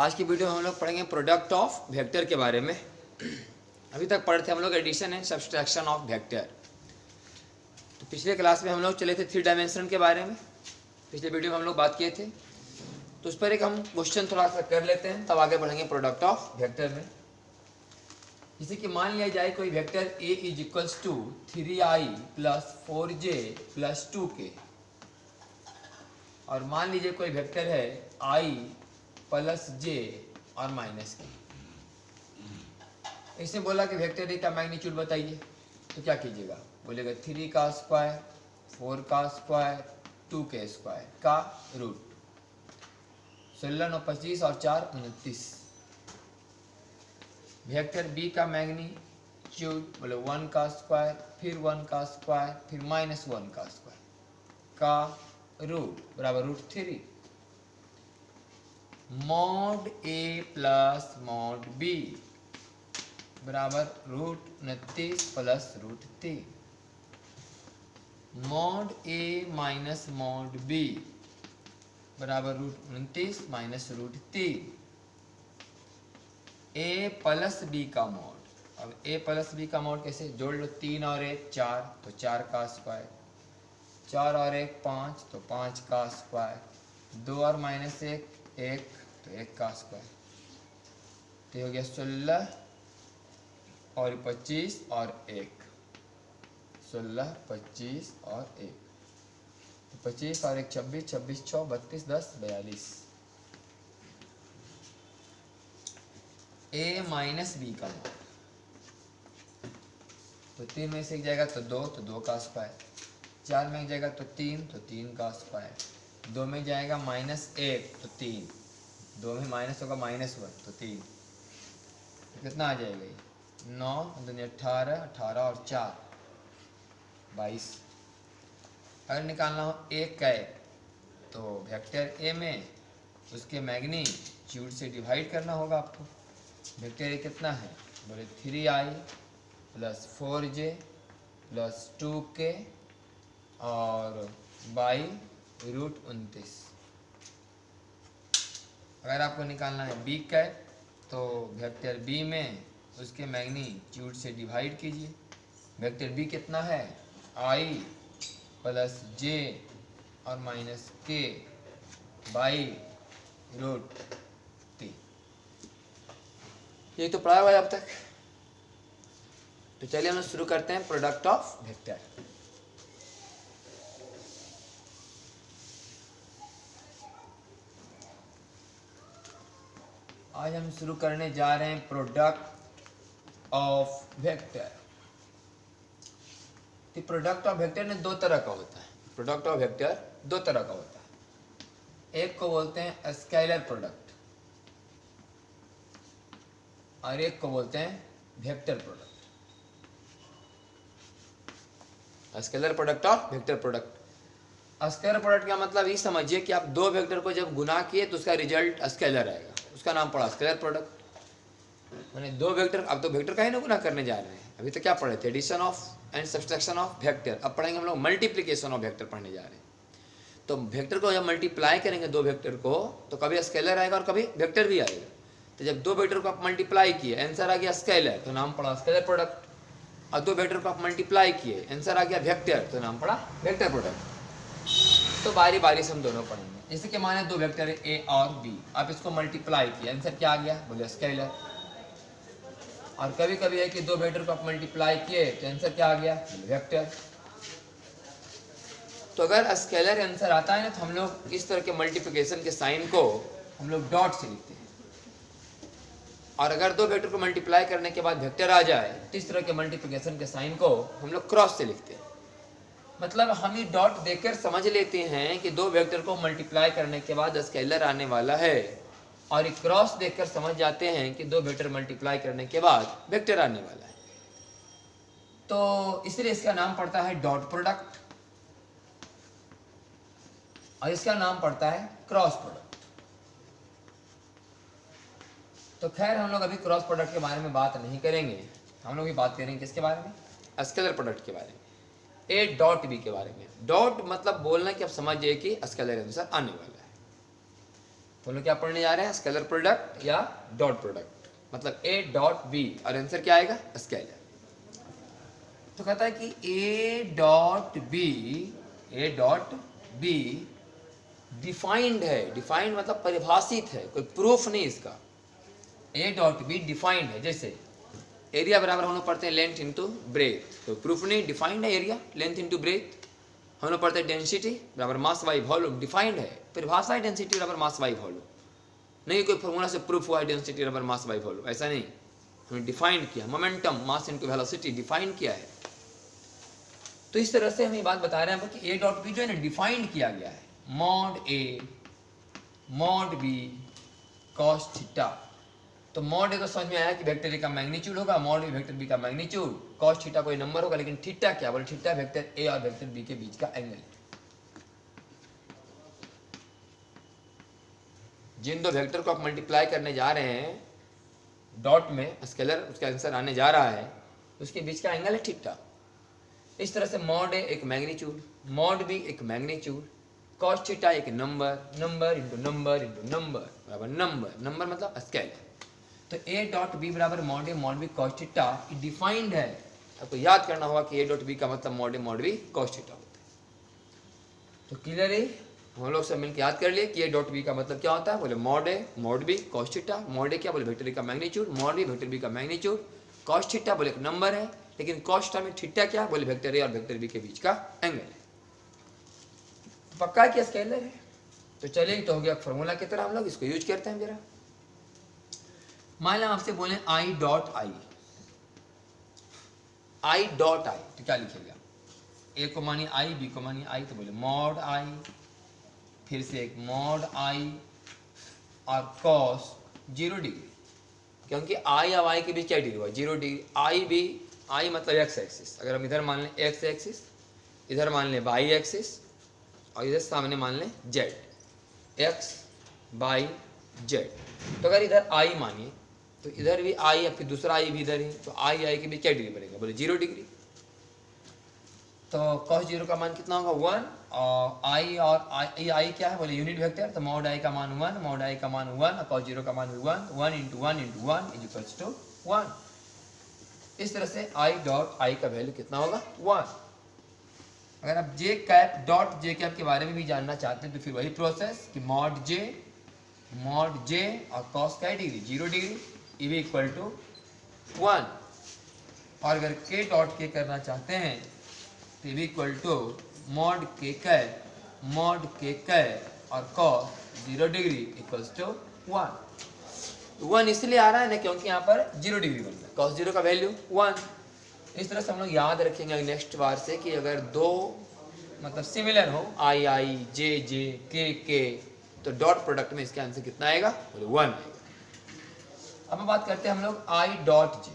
आज की वीडियो में हम लोग पढ़ेंगे प्रोडक्ट ऑफ वेक्टर के बारे में। अभी तक पढ़े थे हम लोग addition and subtraction of vector. तो पिछले क्लास में हम लोग चले थे 3 डायमेंशन के बारे में, पिछले वीडियो में हम लोग बात किए थे। तो उस पर एक हम क्वेश्चन थोड़ा सा कर लेते हैं, तब आगे बढ़ेंगे प्रोडक्ट ऑफ वेक्टर में। जैसे कि मान लिया जाए कोई vector A is equals to 3i plus 4j plus 2k, और मान लीजिए कोई वेक्टर है i प्लस j और माइनस k। इसने बोला कि वेक्टर ए का मैग्नीट्यूड बताइए, तो क्या कीजिएगा? बोलेगा 3 का स्क्वायर, 4 का स्क्वायर, 2 के स्क्वायर का रूट। 16 9 25 और 4 29। वेक्टर बी का मैग्नीट्यूड बोले 1 का स्क्वायर, फिर 1 का स्क्वायर, फिर -1 का स्क्वायर का रूट बराबर √3। मॉड ए प्लस मॉड बी बराबर √29 प्लस √3। मॉड ए माइनस मॉड बी बराबर √29 माइनस √3। ए प्लस बी का मॉड, अब ए प्लस बी का मॉड कैसे? जोड़ लो, 3 और 1 4, तो 4 का स्क्वायर, 4 और 1 5, तो 5 का स्क्वायर, 2 और -1 1, तो 1 का स्क्वायर। तो हो गया 16 और 25 और 1, 16 25 और 1, तो 25 और 1 26, 26 6 32 10 42। ए माइनस बी का मॉड, तो 3 में से एक जाएगा तो 2, तो 2 का स्क्वायर, 4 में एक जाएगा तो 3, तो 3 का स्क्वायर, 2 में जाएगा -1 तो 3, 2 में माइनस होगा -1 तो 3, तो कितना आ जाएगा ये? 9 दूनी 18, 18 और 4 22। अगर निकालना हो एक का एक, तो वेक्टर ए में उसके मैग्नीट्यूड से डिवाइड करना होगा आपको। वेक्टर ए कितना है? बोले 3i plus 4j plus 2k और बाई √29। अगर आपको निकालना है बी कैट, तो वेक्टर बी में उसके मैग्नीट्यूड से डिवाइड कीजिए। वेक्टर बी कितना है? i प्लस j और माइनस k बाई √3। ये तो पढ़ा हुआ है अब तक। तो चलिए हम शुरू करते हैं प्रोडक्ट ऑफ वेक्टर। आज हम शुरू करने जा रहे हैं प्रोडक्ट ऑफ वेक्टर। तो प्रोडक्ट ऑफ वेक्टर ने 2 तरह का होता है। प्रोडक्ट ऑफ वेक्टर 2 तरह का होता है। एक को बोलते हैं स्केलर प्रोडक्ट और एक को बोलते हैं वेक्टर प्रोडक्ट। स्केलर प्रोडक्ट और वेक्टर प्रोडक्ट। स्केलर प्रोडक्ट का मतलब ये समझिए कि आप 2 वेक्टर को जब गुना किए तो उसका रिजल्ट स्केलर आएगा, उसका नाम पड़ा स्केलर प्रोडक्ट। मैंने 2 वेक्टर, अब तो वेक्टर का ही ना गुना करने जा रहे हैं। अभी तो क्या पढ़े थे? Addition of and subtraction of vector. अब पढ़ेंगे हम लोग मल्टीप्लिकेशन ऑफ वेक्टर पढ़ने जा रहे हैं। तो वेक्टर को जब मल्टीप्लाई करेंगे 2 वेक्टर को, तो कभी स्केलर आएगा और कभी वेक्टर भी आएगा। तो जब 2 वेक्टर को आप मल्टीप्लाई किए, आंसर आ गया स्केलर, तो नाम पड़ा स्केलर प्रोडक्ट। और 2 वेक्टर को आप मल्टीप्लाई किए, आंसर आ गया वेक्टर, तो नाम पड़ा वेक्टर प्रोडक्ट। तो बारी बारी से हम दोनों पढ़ेंगे। जैसे कि माने 2 वेक्टर है ए और बी, आप इसको मल्टीप्लाई किए, आंसर क्या आ गया? बोले स्केलर। और कभी कभी है कि 2 वेक्टर को आप मल्टीप्लाई किए तो आंसर क्या आ गया? वेक्टर। तो अगर स्केलर आंसर आता है ना, तो हम लोग इस तरह के मल्टीप्लिकेशन के साइन को हम लोग डॉट से लिखते हैं। और अगर 2 वेक्टर को मल्टीप्लाई करने के बाद वेक्टर आ जाए, तो इस तरह के मल्टीप्लिकेशन के साइन को हम लोग क्रॉस से लिखते हैं। मतलब हम ये डॉट देखकर समझ लेते हैं कि 2 वेक्टर को मल्टीप्लाई करने के बाद स्केलर आने वाला है, और एक क्रॉस देखकर समझ जाते हैं कि 2 वेक्टर मल्टीप्लाई करने के बाद वेक्टर आने वाला है। तो इसलिए इसका नाम पड़ता है डॉट प्रोडक्ट और इसका नाम पड़ता है क्रॉस प्रोडक्ट। तो खैर हम लोग अभी क्रॉस प्रोडक्ट के बारे में बात नहीं करेंगे, हम लोग भी बात करेंगे किसके बारे में? स्केलर प्रोडक्ट के बारे में। ए डॉट बी के बारे में। डॉट मतलब बोलना कि आप समझिए कि स्केलर आंसर आने वाला है। तो हम लोग क्या पढ़ने जा रहे हैं, स्केलर प्रोडक्ट या डॉट प्रोडक्ट, मतलब ए डॉट बी, और आंसर क्या आएगा, स्केलर। तो कहता है कि ए डॉट बी डिफाइंड है, डिफाइंड मतलब परिभाषित है, कोई प्रूफ नहीं इसका। ए डॉट बी डिफाइंड है, जैसे एरिया बराबर हम लोग पढ़ते हैं लेंथ इंटू ब्रेथ, तो प्रूफ नहीं, डिफाइंड है एरिया लेंथ इंटू ब्रेथ। हम लोग पढ़ते हैं डेंसिटी बराबर मास बाई वॉल्यूम, डिफाइंड है, परिभाषा है डेंसिटी बराबर मास बाई वॉल्यूम, नहीं कोई फॉर्मूला से प्रूफ हुआ है डेंसिटी बराबर मास बाई वॉल्यूम, ऐसा नहीं, हमने डिफाइंड किया। Momentum mass into velocity defined किया है। तो इस तरह से हम ये बात बता रहे हैं कि ए डॉट बी जो है ना डिफाइंड किया गया है, मॉड ए मॉड बी कॉस थीटा। तो मॉड ए तो समझ में आया कि वेक्टर ए का मैग्नीट्यूड होगा, मॉड बी वेक्टर बी का मैग्नीट्यूड, कॉस थीटा कोई नंबर होगा, लेकिन थीटा क्या, बोले थीटा वेक्टर ए और वेक्टर बी के बीच का एंगल है। जिन दो वेक्टर को आप मल्टीप्लाई करने जा रहे हैं डॉट में, स्केलर उसका आंसर आने जा रहा है, उसके बीच का एंगल है थीटा। इस तरह से मॉड ए एक मैग्नीट्यूड, मॉड बी एक मैग्नीट्यूड, कॉस थीटा एक number, number into number into number बराबर नंबर, नंबर मतलब स्केलर। तो ए डॉट बी बराबर मॉड ए mod B cos theta defined है। आपको याद करना होगा कि ए डॉट बी का मतलब मॉड ए मॉड बी कॉस थीटा होता है। तो क्लियर है, हम लोग सब मिलकर याद कर लिए कि ए डॉट बी का मतलब क्या होता है, बोले mod A mod B cos theta. Mod A क्या, बोले वेक्टर ए का magnitude, mod B vector B का मैग्नीट्यूड, कॉस थीटा बोले एक नंबर है, लेकिन कॉस थीटा में थीटा क्या, बोले वेक्टर ए और वेक्टर बी के बीच का एंगल है। तो पक्का क्या स्केलर है। तो चलिए, तो हो गया फॉर्मूला की तरह, हम लोग इसको यूज करते हैं जरा। मान लो आपसे बोले आई डॉट आई, आई डॉट आई, तो क्या लिखेगा, ए को मानी आई, बी को मानी आई, तो बोले मॉड आई, फिर से एक मॉड आई और कॉस 0 डिग्री, क्योंकि आई और आई के बीच क्या डिग्री हुआ, 0 डिग्री। आई भी, आई मतलब एक्स एक्सिस, अगर हम इधर मान लें एक्स एक्सिस, इधर मान लें वाई एक्सिस, और इधर सामने मान लें जेड, एक्स बाई जेड। तो अगर इधर आई मानिए तो इधर भी आई, या फिर दूसरा आई भी इधर ही, तो आई आई के बीच क्या डिग्री बनेगा, बोले 0 डिग्री। तो cos 0 का मान कितना होगा 1, और आई और आई क्या है, बोले यूनिट वेक्टर, तो मॉड आई का मान 1, मॉड आई का मान 1, और cos 0 का मान 1, 1 into 1 into 1 is equals to 1। इस तरह से आई डॉट आई का वैल्यू कितना होगा 1। अगर आप जे कैप डॉट जे कैप के बारे में भी जानना चाहते हैं तो फिर वही प्रोसेस कि मॉड जे और कॉस का डिग्री 0 डिग्री ई भी इक्वल टू 1, और अगर के डॉट के करना चाहते हैं तो ई भी इक्वल टू मॉड के कैप और कॉस 0 डिग्री इक्वल्स टू 1। 1 इसलिए आ रहा है ना क्योंकि यहाँ पर 0 डिग्री बन रहा है, कॉस 0 का वैल्यू 1। इस तरह से हम लोग याद रखेंगे नेक्स्ट बार से कि अगर दो मतलब सिमिलर हो, आई आई जे जे के, तो डॉट प्रोडक्ट में इसका आंसर कितना आएगा, 1 आएगा। अब हम बात करते हैं हम लोग आई डॉट जे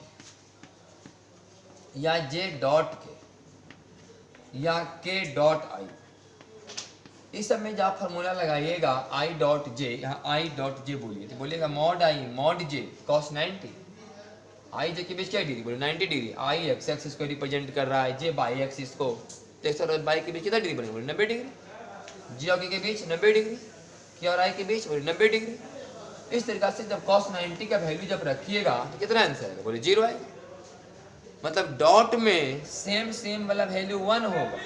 या जे डॉट के या के डॉट आई। इस सब में जब आप फॉर्मूला लगाइएगा आई डॉट जे, यहाँ आई डॉट जे बोलिए तो बोलिएगा मॉड आई मॉड जे कॉस 90, आई जे के बीच क्या डिग्री, बोले 90 डिग्री। आई एक्स एक्सिस को रिप्रेजेंट कर रहा है, जे बाई एक्सिस को, तो एक्स और बाई के बीच कितना डिग्री बनेगा, बोले 90 डिग्री। जी और के बीच 90 डिग्री, के और आई के बीच बोले 90 डिग्री। इस तरीका से जब cos 90 का वैल्यू जब रखिएगा तो कितना आंसर आएगा, बोले 0 आएगा। मतलब डॉट में सेम वाला वैल्यू 1 होगा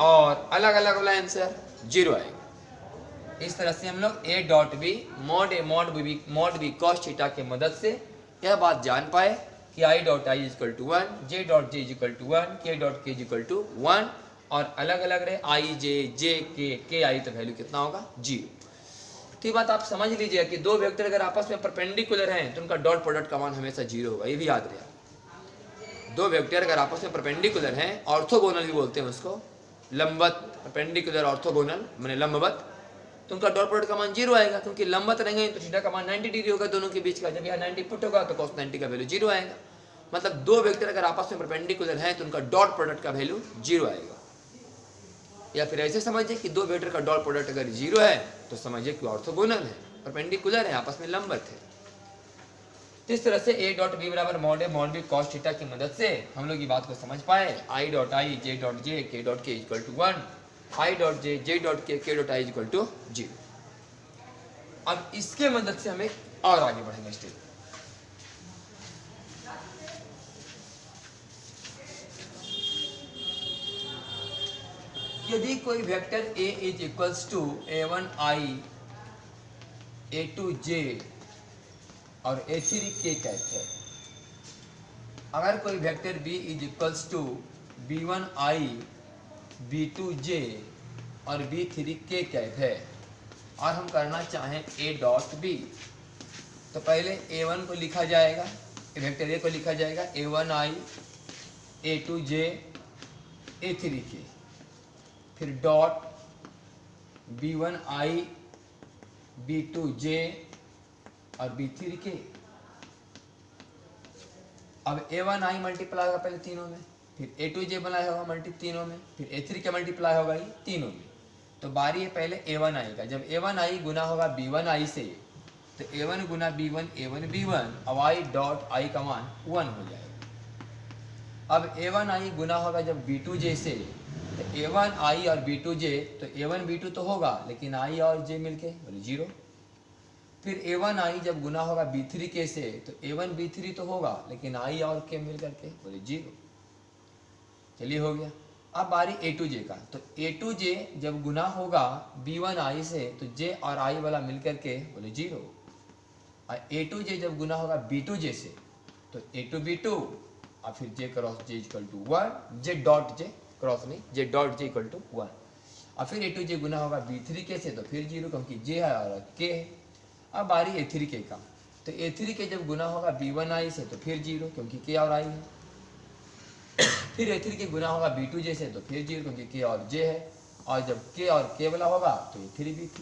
और अलग अलग वाला आंसर 0 आएगा। इस तरह से हम लोग a dot b mod B cos theta के मदद से यह बात जान पाए कि i dot i is equal to 1, j dot j is equal to 1, k dot के इज इक्वल टू 1, और अलग अलग रहे आई जे के आई, तो वैल्यू कितना होगा 0। तो ये बात आप समझ लीजिए कि दो वेक्टर अगर आपस में परपेंडिकुलर हैं तो उनका डॉट प्रोडक्ट का मान हमेशा 0 होगा, ये भी याद रहे। दो वेक्टर अगर आपस में परपेंडिकुलर हैं, ऑर्थोगोनल भी बोलते हैं उसको, लंबवत परपेंडिकुलर ऑर्थोगोनल माने लंबवत, तो उनका डॉट प्रोडक्ट का मान 0 आएगा, क्योंकि लंबवत रहेंगे तो थीटा का मान 90 डिग्री होगा दोनों के बीच का। जब यहाँ 90 पुट होगा तो cos 90 का वैल्यू 0 आएगा। मतलब दो वेक्टर अगर आपस में परपेंडिकुलर हैं तो उनका डॉट प्रोडक्ट का वैल्यू 0 आएगा। या फिर ऐसे समझिए कि दो वेक्टर का डॉट प्रोडक्ट अगर 0 है तो समझिए कि ऑर्थोगोनल है, परपेंडिकुलर है, आपस में लंबवत है। तो इस तरह से ए डॉट बी बराबर मॉड बी कॉस थीटा की मदद से हम लोग ये बात को समझ पाए, आई dot I J dot J k dot k equal to 1, i dot j dot k dot i equal to 0। अब इसके मदद से हम एक और आगे बढ़ेंगे स्टेप। यदि कोई vector a is equals to a1i a2j और a3k कहते हैं, अगर कोई vector b is equals to b1i b2j और b3k कहते हैं और हम करना चाहें a डॉट b, तो पहले a1 को लिखा जाएगा, वेक्टर a को लिखा जाएगा a1i a2j a3k, फिर डॉट b1i b2j और b3k। अब a1i मल्टीप्लाई होगा पहले तीनों में, फिर a2j बनाया होगा मल्टी तीनों में, फिर a3k मल्टीप्लाई होगा ये तीनों में। तो बारी है पहले a1i का। जब a1i गुना होगा b1i से तो a1 गुना b1 a1 b1, अब i डॉट i का मान 1 हो जाएगा। अब a1i गुना होगा जब b2j से तो a1i और b2j, तो a1 b2 तो होगा लेकिन i और j मिलके बोले 0। फिर a1i जब गुना होगा b3k से तो a1 b3 तो होगा लेकिन i और k मिल करके बोले 0। चलिए हो गया। अब बारी a2j का, तो a2j जब गुना होगा b1i से तो j और i वाला मिल करके बोले 0, और a2j जब गुना होगा b2j से तो a2 b2 और फिर j cross j equal to 1, j dot j cross नहीं, j dot j equal to 1, और फिर a2j गुना होगा b3k से तो फिर 0 क्योंकि j है और k है। अब बारी a3k का, तो a3k जब गुना होगा b1i से तो फिर 0 क्योंकि k और i है, फिर a3k गुना होगा b2j से तो फिर 0 क्योंकि k और j है, और जब k और k वाला होगा तो a3 b3।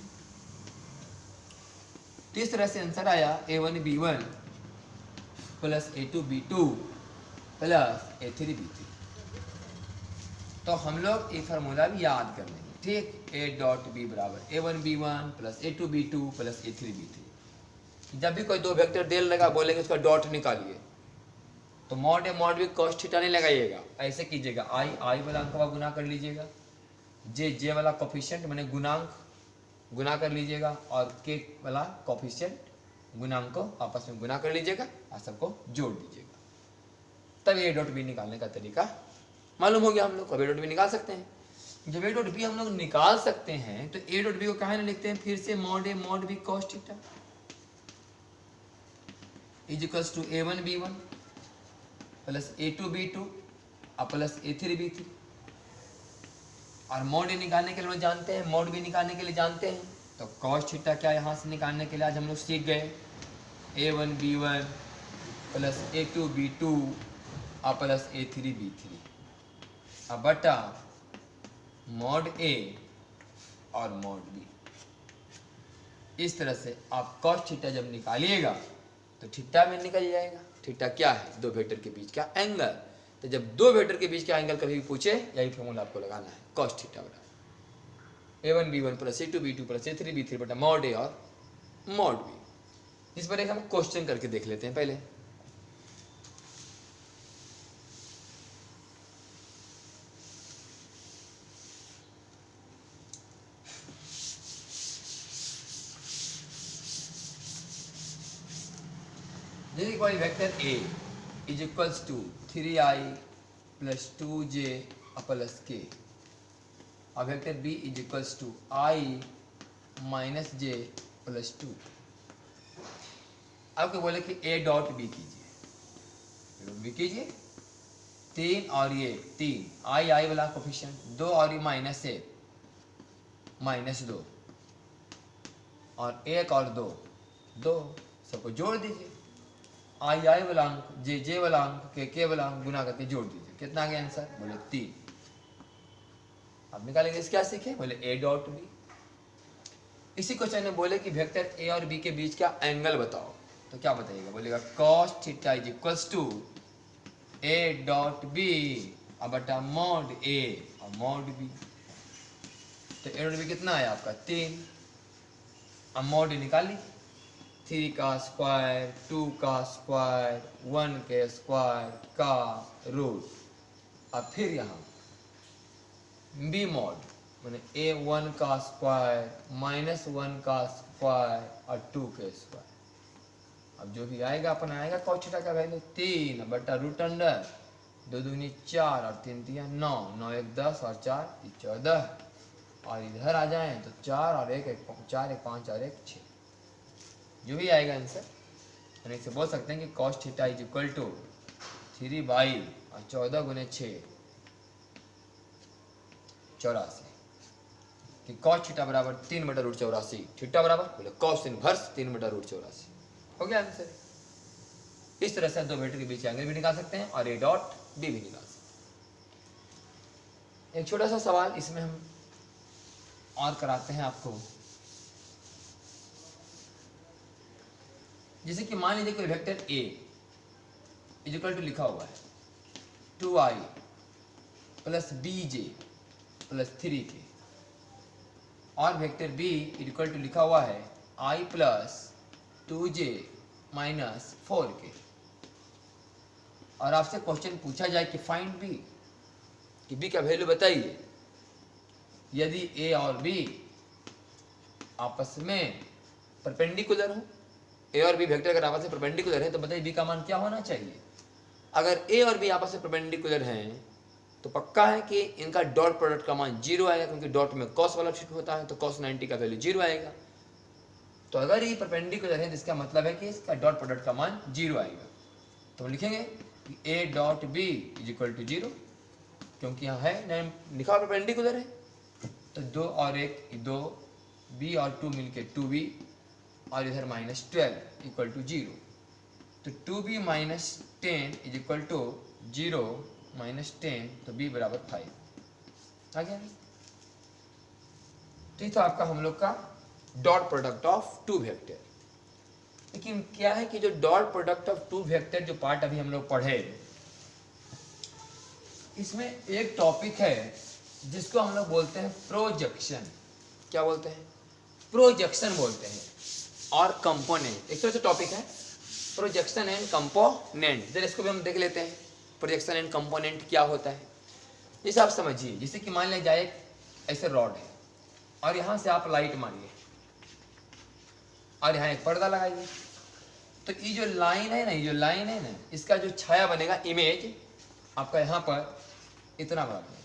तो इस तरह से आंसर आया a1 b1 plus a2 b2 plus a3 b3। तो हम लोग ये फार्मूला भी याद कर लेंगे, ठीक। a डॉट b बराबर a1 b1 plus a2 b2 plus a3 b3। जब भी कोई दो वेक्टर देल लगा बोलेंगे उसका डॉट निकालिए, तो मॉड ए मॉड भी कॉस्ट थीटा नहीं लगाइएगा, ऐसे कीजिएगा आई वाला अंक गुना कर लीजिएगा, जे वाला कोफिशिएंट मैंने गुणांक गुना कर लीजिएगा, और के वाला कोफिशिएंट गुणांक को आपस में गुना कर लीजिएगा और सबको जोड़ दीजिएगा, तब ए डॉट बी निकालने का तरीका मालूम हो गया। हम लोग अब ए डॉट बी निकाल सकते हैं। जब ए डॉट बी हम लोग निकाल सकते हैं तो ए डॉट बी को कहाँ ना लिखते हैं, फिर से mod A mod B cos theta is equals to a1 b1 plus a2 b2 और प्लस a3 b3। और मॉड ए निकालने के लिए हम जानते हैं, मॉड बी निकालने के लिए जानते हैं, तो कॉस थीटा क्या यहाँ से निकालने के लिए आज हम लोग सीख गए, a1 b1 plus a2 b2 और प्लस a3 b3 अब बटा मॉड ए और मॉड बी। इस तरह से आप कॉस थीटा जब निकालिएगा तो थीटा में निकल जाएगा। थीटा क्या है, दो वेक्टर के बीच का एंगल। तो जब दो वेक्टर के बीच का एंगल कभी भी पूछे यही फॉर्मूला आपको लगाना है, कॉस थीटा बराबर a1 b1 plus a2 b2 plus a3 b3 बटा मॉड ए और मॉड बी। इस पर एक हम क्वेश्चन करके देख लेते हैं पहले। यदि कोई vector a is equals to 3i plus 2j plus k और vector b is equals to i minus j plus 2, आपको बोले कि a डॉट b कीजिए, 3 और ये 3 i वाला कोफिशिएंट 2 और ये माइनस 1 माइनस 2 और 1 और 2 सबको जोड़ दीजिए, आई वाला अंक जे वाला अंक के वाला अंक गुना करके जोड़ दीजिए, कितना आ गया आंसर, बोले 3। अब निकालेंगे इस क्या सीखे, बोले ए डॉट बी। इसी क्वेश्चन में बोले कि वेक्टर ए और बी के बीच का एंगल बताओ, तो क्या बताइएगा, बोलेगा cos theta is equals to a dot b अब बटा मॉड ए और मॉड बी। तो ए डॉट बी कितना है आपका 3, अब मॉड ए निकाल ली, 3 का स्क्वायर 2 का स्क्वायर 1 के स्क्वायर का रूट, अब फिर यहाँ बी मॉड मैंने a1 का स्क्वायर माइनस 1 का स्क्वायर और 2 के स्क्वायर। अब जो भी आएगा अपन आएगा cos थीटा का वैल्यू 3 बटा रूट अंडर 2 दूनी 4 और 3 तिया 9, 9 1 10 और 4 14 और इधर आ जाएं तो 4 और 1 4 1 5 और 1 6, जो भी आएगा आंसर। हम इसे बोल सकते हैं कि cos theta is equal to 3 by और 14 गुने 6 84, कि cos थीटा बराबर 3 बटा रूट 84, थीटा बराबर बोले cos इनवर्स 3 बटा रूट 84, हो गया आंसर। इस तरह से दो वेक्टर के बीच एंगल भी निकाल सकते हैं और ए डॉट बी भी निकाल सकते हैं। एक छोटा सा सवाल इसमें हम और कराते हैं आपको। जैसे कि मान लीजिए कोई vector a is equal to लिखा हुआ है 2i plus bj plus 3k और vector b is equal to लिखा हुआ है i plus 2j minus 4k और आपसे क्वेश्चन पूछा जाए कि फाइंड बी, कि बी का वैल्यू बताइए। यदि ए और बी आपस में परपेंडिकुलर हो, ए और बी वेक्टर अगर आपस में परपेंडिकुलर है तो बताइए बी का मान क्या होना चाहिए। अगर ए और बी आपस में परपेंडिकुलर हैं तो पक्का है कि इनका डॉट प्रोडक्ट का मान 0 आएगा, क्योंकि डॉट में कॉस वाला शिफ्ट होता है तो cos 90 का वैल्यू 0 आएगा। तो अगर ये परपेंडिकुलर है जिसका मतलब है कि इसका डॉट प्रोडक्ट का मान 0 आएगा। तो हम लिखेंगे कि a dot b is equal to 0, क्योंकि यहाँ है लिखा परपेंडिकुलर है। तो 2 और 1 2, बी और 2 मिलके 2b और इधर माइनस 12 इक्वल टू 0। तो 2b minus 10 is equal to 0 minus 10, तो b बराबर 5 आ गया। तो ये था आपका हम लोग का dot product of two vector. लेकिन क्या है कि जो dot product of two vector जो पार्ट अभी हम लोग पढ़े, इसमें एक टॉपिक है जिसको हम लोग बोलते हैं प्रोजेक्शन। क्या बोलते हैं? प्रोजेक्शन बोलते हैं। और कंपोनेंट एक तरह से टॉपिक है, प्रोजेक्शन एंड कंपोनेंट। जरा इसको भी हम देख लेते हैं, प्रोजेक्शन एंड कंपोनेंट क्या होता है। जैसे आप समझिए, जैसे कि मान लिया जाए ऐसे रॉड है और यहाँ से आप लाइट मारिए और यहाँ एक पर्दा लगाइए, तो ये जो लाइन है ना, ये जो लाइन है ना, इसका जो छाया बनेगा, इमेज आपका यहाँ पर इतना बड़ा बनेगा।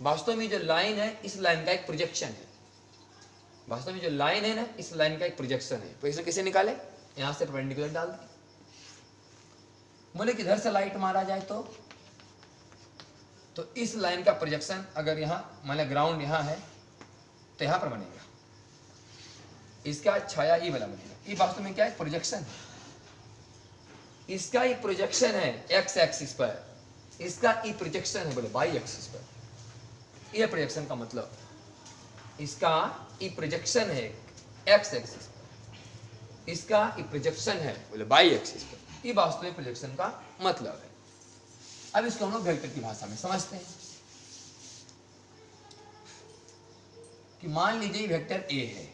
वास्तव में जो लाइन है इस लाइन का एक प्रोजेक्शन है। वास्तव में जो लाइन है ना, इस लाइन का एक प्रोजेक्शन है। तो इसे कैसे निकाले? यहाँ से परपेंडिकुलर डाल दें। बोले कि इधर से लाइट मारा जाए तो इस लाइन का प्रोजेक्शन अगर यहाँ मान लिया ग्राउंड यहाँ है तो यहाँ पर बनेगा, इसका छाया ये वाला बनेगा। ये वास्तव में क्या है? प्रोजेक्शन है। इसका ये प्रोजेक्शन है एक्स एक्सिस पर, इसका ये प्रोजेक्शन है बोले वाई एक्सिस पर। ये प्रोजेक्शन का मतलब, इसका ये प्रोजेक्शन है एक्स एक्सिस पर, इसका ये प्रोजेक्शन है बोले वाई एक्सिस पर। ये वास्तव में प्रोजेक्शन का मतलब है। अब इसको हम लोग वेक्टर की भाषा में समझते हैं कि मान लीजिए वेक्टर ए है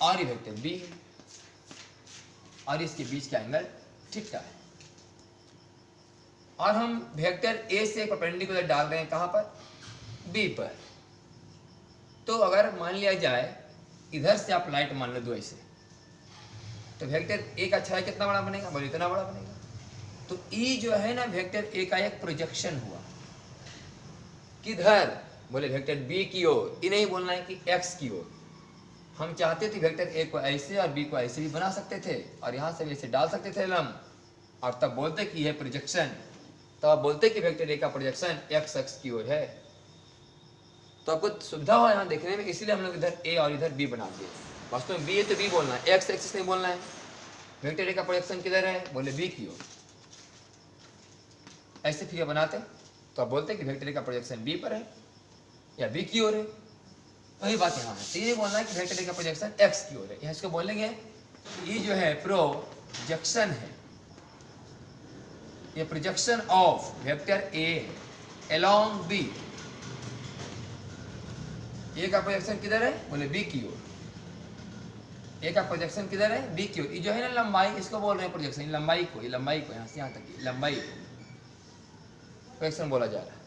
और ये वेक्टर बी है और इसके बीच का एंगल थीटा है, और हम वेक्टर ए से परपेंडिकुलर डाल रहे हैं कहां पर? बी पर। तो अगर मान लिया जाए इधर से आप लाइट मान लो दो ऐसे, तो वेक्टर ए का छाया कितना बड़ा बनेगा? बोले इतना बड़ा बनेगा। तो ई जो है ना, वेक्टर ए का एक प्रोजेक्शन हुआ। किधर? बोले वेक्टर बी की ओर। ये नहीं बोलना है कि एक्स की ओर। हम चाहते थे वेक्टर ए को ऐसे और बी को ऐसे भी बना सकते थे और यहाँ से भी ऐसे डाल सकते थे लंब, और तब बोलते कि यह प्रोजेक्शन, तब आप बोलते कि वेक्टर ए का प्रोजेक्शन एक्स एक्स की ओर है। तो आपको सुविधा हो यहाँ देखने में, इसीलिए हम लोग इधर ए और इधर बी बना दिए। वास्तव में बी है तो बी बोलना है, एक्स एक्सिस नहीं बोलना है। वेक्टर ए का प्रोजेक्शन किधर है? बोले बी की ओर। ऐसे फिगर बनाते तो आप बोलते कि वेक्टर ए का प्रोजेक्शन बी पर है या बी की ओर है। वही बात यहाँ है। तो ये बोलना है कि वेक्टर ए का प्रोजेक्शन एक्स की ओर है। यहाँ इसको बोलेंगे ये जो है प्रोजेक्शन है, ये projection of vector A along B. A का प्रोजेक्शन किधर है? बोले बी की ओर। ए का प्रोजेक्शन किधर है? बी की ओर। ये जो है ना लंबाई, इसको बोल रहे हैं प्रोजेक्शन, लंबाई को, ये लंबाई को यहाँ से यहाँ तक की लंबाई को। प्रोजेक्शन बोला जा रहा है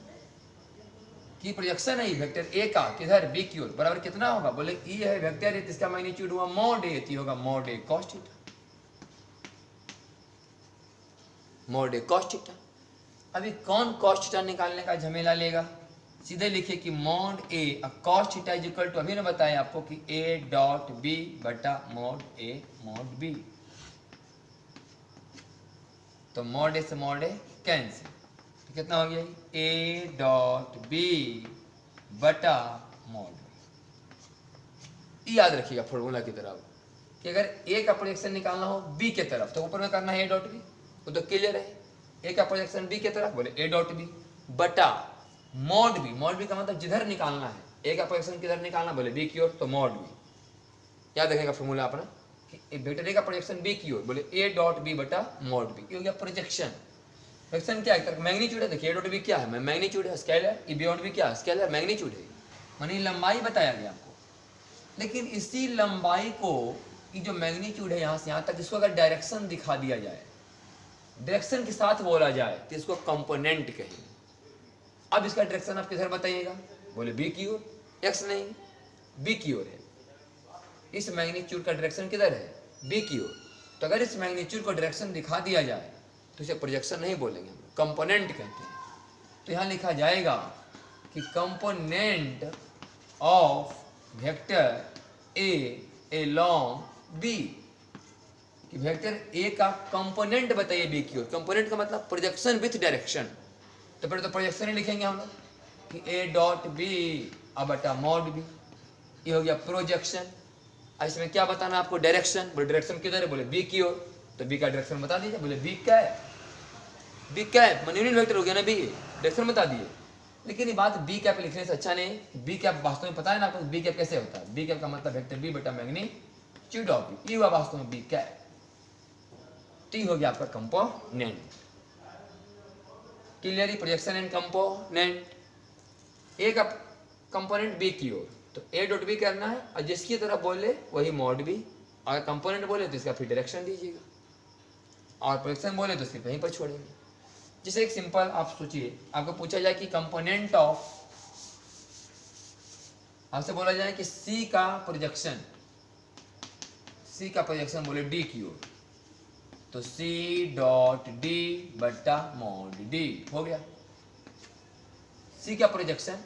कि प्रोजेक्शन है वेक्टर ए का किधर बी की ओर बराबर कितना होगा, बोले ई है वेक्टर ए, इसका मैग्नीट्यूड हुआ मॉड ए, तो होगा mod a cos theta, mod a cos theta. अभी कौन कॉस थीटा निकालने का झमेला लेगा, सीधे लिखिए कि mod a cos theta is equal to, अभी ने बताया आपको कि ए डॉट बी बटा मॉड ए मॉड बी, तो मॉड ए से मॉड ए कैंसिल, तो कितना हो गया ए डॉट बी बटा मॉड बी। याद रखिएगा फॉर्मूला की तरफ कि अगर ए का प्रोजेक्शन निकालना हो बी के तरफ तो ऊपर में करना है ए डॉट बी, वो तो क्लियर है। ए का प्रोजेक्शन बी के तरफ बोले ए डॉट बी बटा मॉड बी, मॉड बी का मतलब जिधर निकालना है, ए का प्रोजेक्शन किधर निकालना बोले बी की ओर, तो मॉड बी। याद रखेगा फॉर्मूला अपना कि वेक्टर ए का प्रोजेक्शन बी की ओर बोले ए डॉट बी बटा मॉड बी, ये हो गया प्रोजेक्शन। प्रोजेक्शन क्या है, मैग्नीट्यूड है, देखिए ए डॉट बी क्या है, मैग्नीट्यूड है, scalar, e b dot b क्या है, स्केलर, मैग्नीट्यूड है, मानी लंबाई बताया गया आपको। लेकिन इसी लंबाई को ये जो मैग्नीट्यूड है यहाँ से यहाँ तक, इसको अगर डायरेक्शन दिखा दिया जाए, डायरेक्शन के साथ बोला जाए तो इसको कंपोनेंट कहेंगे। अब इसका डायरेक्शन आप किधर बताइएगा, बोले बी की ओर, एक्स नहीं बी की ओर है, इस मैग्नीट्यूड का डायरेक्शन किधर है बी की ओर। तो अगर इस मैग्नीट्यूड को डायरेक्शन दिखा दिया जाए तो इसे प्रोजेक्शन नहीं बोलेंगे, हम कंपोनेंट कहते हैं। तो यहाँ लिखा जाएगा कि component of vector A along b, कि वेक्टर ए का कंपोनेंट बताइए बी की ओर। कंपोनेंट का मतलब प्रोजेक्शन विथ डायरेक्शन, तो पहले तो प्रोजेक्शन ही लिखेंगे हम लोग कि ए डॉट बी बटा मॉड बी, ये हो गया प्रोजेक्शन। इसमें क्या बताना आपको, डायरेक्शन, बोले डायरेक्शन किधर है, बोले बी की ओर, तो बी का डायरेक्शन बता दीजिए, बोले बी क्या है, बी क्या है, यूनिट वेक्टर हो गया ना बी, डायरेक्शन बता दिए। लेकिन ये बात बी कैप लिखने से अच्छा नहीं, बी कैप वास्तव में पता है ना आपको बी कैप कैसे होता है, बी कैप का मतलब वेक्टर बी बटा मैग्नीट्यूड ऑफ बी, ये हुआ वास्तव में बी कैप। टी हो गया आपका component. Clearly projection and component, A का कंपोनेंट बी की ओर, तो ए डॉट बी करना है, और जिसकी तरफ बोले वही मॉड बी, अगर कंपोनेंट बोले तो इसका फिर डायरेक्शन दीजिएगा, और प्रोजेक्शन बोले तो इसके कहीं पर छोड़ेंगे। जैसे एक सिंपल आप सोचिए, आपको पूछा जाए कि कंपोनेंट ऑफ, आपसे बोला जाए कि सी का प्रोजेक्शन, सी का प्रोजेक्शन बोले डी की ओर, तो सी डॉट डी बटा मॉड डी हो गया। सी का प्रोजेक्शन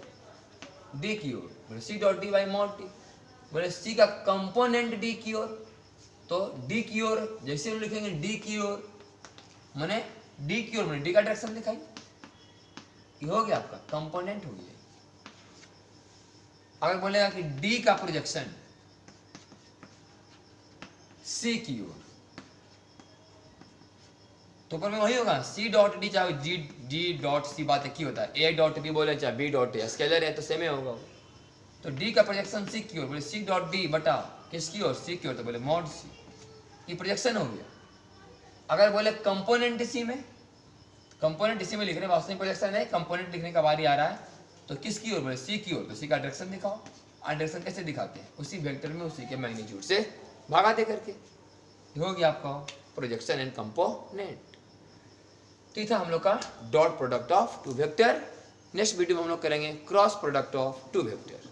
डी की ओर बोले C dot D by mod D, बोले सी का कंपोनेंट डी की ओर, तो डी की ओर जैसे हम लिखेंगे डी की ओर, माने डी की ओर मैंने डी का डायरेक्शन दिखाई, ये हो गया आपका कंपोनेंट हो गया। अगर बोलेगा कि डी का प्रोजेक्शन सी की ओर, तो ऊपर में वही होगा सी डॉट डी, चाहे जी डी डॉट सी, बात एक ही होता है, ए डॉट बी बोले चाहे बी डॉट ए, स्केलर है तो सेम ही होगा। तो डी का प्रोजेक्शन सी की ओर बोले सी डॉट डी बटा किसकी ओर, सी की ओर, तो बोले मॉड सी, ये प्रोजेक्शन हो गया। अगर बोले कंपोनेंट इसी में, कंपोनेंट इसी में लिख रहे हैं, वास्तविक प्रोजेक्शन है, कंपोनेंट लिखने का बारी आ रहा है, तो किसकी ओर बोले सी की ओर, तो सी का डायरेक्शन दिखाओ। और डायरेक्शन कैसे दिखाते हैं, उसी वेक्टर में उसी के मैग्नीट्यूड से भागा दे करके, हो गया आपका प्रोजेक्शन एंड कंपोनेंट। तो ये था हम लोग का dot product of two vector. Next video में हम लोग करेंगे cross product of two vector.